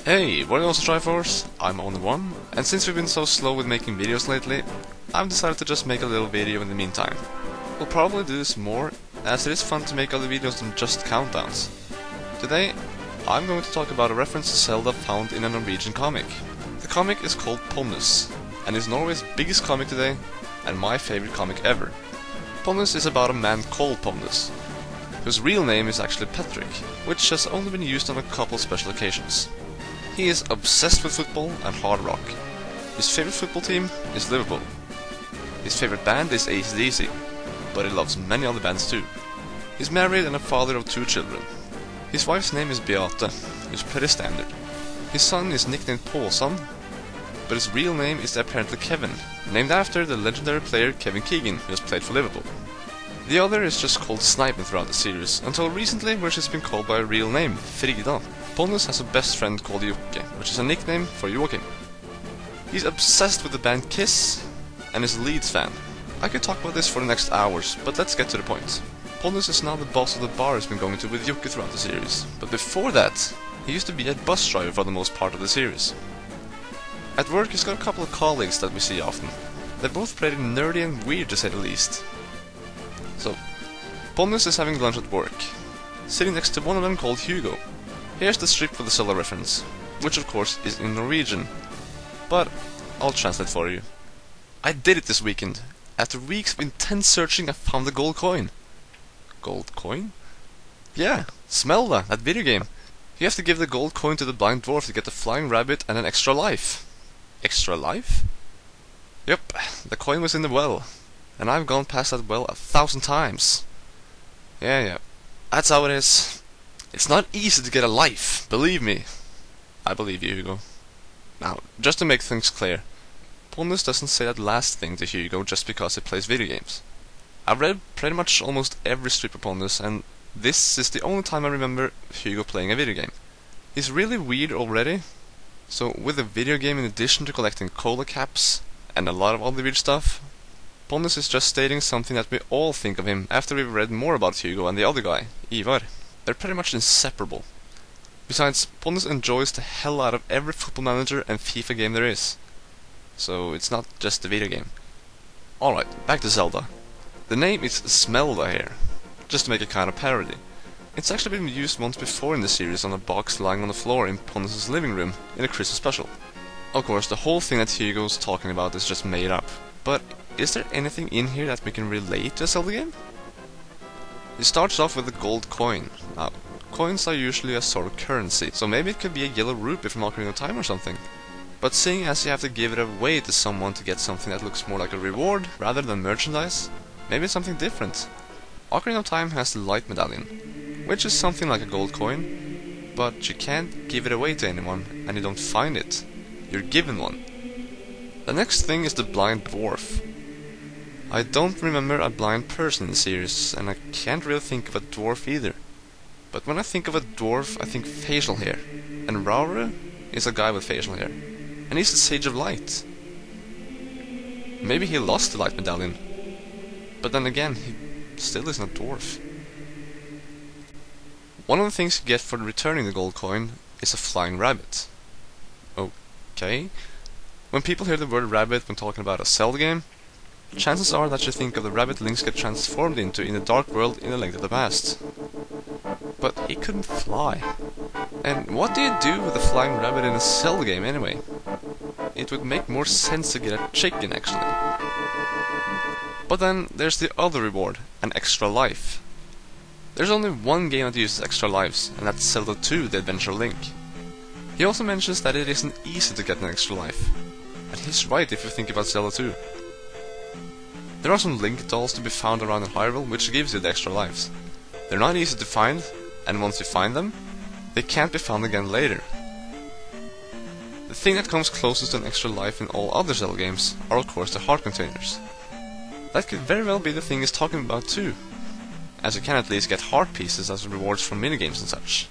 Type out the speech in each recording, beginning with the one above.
Hey, TheOwnersOfTriforce, I'm One, and since we've been so slow with making videos lately, I've decided to just make a little video in the meantime. We'll probably do this more, as it is fun to make other videos than just countdowns. Today, I'm going to talk about a reference to Zelda found in a Norwegian comic. The comic is called Pondus, and is Norway's biggest comic today, and my favorite comic ever. Pondus is about a man called Pondus, whose real name is actually Patrick, which has only been used on a couple special occasions. He is obsessed with football and hard rock. His favorite football team is Liverpool. His favorite band is AC/DC, but he loves many other bands too. He's married and a father of 2 children. His wife's name is Beate, which is pretty standard. His son is nicknamed Påsan, but his real name is apparently Kevin, named after the legendary player Kevin Keegan, who has played for Liverpool. The other is just called Sniping throughout the series, until recently where she's been called by a real name, Frida. Pondus has a best friend called Jokke, which is a nickname for Joachim. He's obsessed with the band Kiss, and is a Leeds fan. I could talk about this for the next hours, but let's get to the point. Pondus is now the boss of the bar he's been going to with Jokke throughout the series, but before that, he used to be a bus driver for the most part of the series. At work he's got a couple of colleagues that we see often. They're both pretty nerdy and weird to say the least. So, Pondus is having lunch at work, sitting next to one of them called Hugo. Here's the strip for the Zelda reference, which of course is in Norwegian, but I'll translate for you. I did it this weekend. After weeks of intense searching I found the gold coin. Gold coin? Yeah, Zelda, that video game. You have to give the gold coin to the blind dwarf to get the flying rabbit and an extra life. Extra life? Yep, the coin was in the well, and I've gone past that well 1,000 times. Yeah, that's how it is. It's not easy to get a life, believe me. I believe you, Hugo. Now, just to make things clear, Pondus doesn't say that last thing to Hugo just because he plays video games. I've read pretty much almost every strip of Pondus, and this is the only time I remember Hugo playing a video game. He's really weird already, so with a video game in addition to collecting cola caps and a lot of other weird stuff, Pondus is just stating something that we all think of him after we've read more about Hugo and the other guy, Ivar. They're pretty much inseparable. Besides, Pondus enjoys the hell out of every Football Manager and FIFA game there is. So it's not just a video game. Alright, back to Zelda. The name is Smelda here, just to make a kind of parody. It's actually been used once before in the series on a box lying on the floor in Pondus' living room in a Christmas special. Of course, the whole thing that Hugo's talking about is just made up, but is there anything in here that we can relate to a Zelda game? It starts off with a gold coin. Now, coins are usually a sort of currency, so maybe it could be a yellow rupee from Ocarina of Time or something. But seeing as you have to give it away to someone to get something that looks more like a reward rather than merchandise, maybe it's something different. Ocarina of Time has the light medallion, which is something like a gold coin, but you can't give it away to anyone and you don't find it. You're given one. The next thing is the blind dwarf. I don't remember a blind person in the series, and I can't really think of a dwarf either. But when I think of a dwarf, I think facial hair, and Raure is a guy with facial hair, and he's the Sage of Light. Maybe he lost the light medallion, but then again, he still isn't a dwarf. One of the things you get for returning the gold coin is a flying rabbit. Okay. When people hear the word rabbit when talking about a Zelda game, chances are that you think of the rabbit Link gets transformed into in the Dark World in A Link to the Past. But he couldn't fly. And what do you do with a flying rabbit in a Zelda game anyway? It would make more sense to get a chicken actually. But then there's the other reward, an extra life. There's only one game that uses extra lives, and that's Zelda 2: The Adventure of Link. He also mentions that it isn't easy to get an extra life. And he's right if you think about Zelda 2. There are some Link dolls to be found around in Hyrule which gives you the extra lives. They're not easy to find, and once you find them, they can't be found again later. The thing that comes closest to an extra life in all other Zelda games are of course the heart containers. That could very well be the thing he's talking about too, as you can at least get heart pieces as rewards from minigames and such.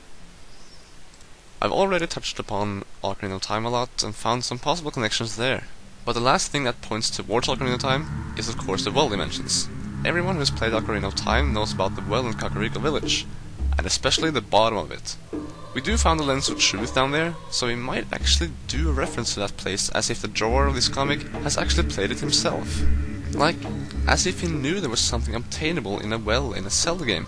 I've already touched upon Ocarina of Time a lot and found some possible connections there. But the last thing that points towards Ocarina of Time is of course the well he mentions. Everyone who's played Ocarina of Time knows about the well in Kakariko village, and especially the bottom of it, We do find the lens of truth down there, so he might actually do a reference to that place as if the drawer of this comic has actually played it himself. Like, as if he knew there was something obtainable in a well in a Zelda game.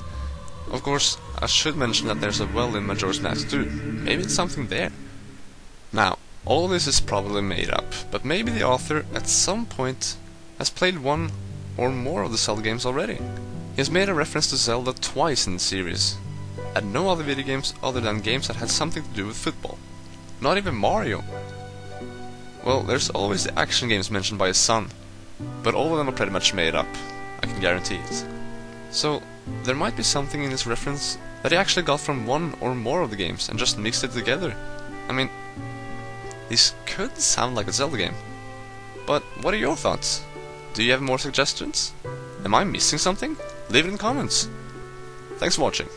Of course, I should mention that there's a well in Majora's Mask too. Maybe it's something there. Now, all this is probably made up, but maybe the author at some point has played one or more of the Zelda games already. He has made a reference to Zelda twice in the series, and no other video games other than games that had something to do with football. Not even Mario. Well, there's always the action games mentioned by his son, but all of them are pretty much made up, I can guarantee it. So, there might be something in this reference that he actually got from one or more of the games and just mixed it together. I mean, this could sound like a Zelda game. But what are your thoughts? Do you have more suggestions? Am I missing something? Leave it in the comments. Thanks for watching.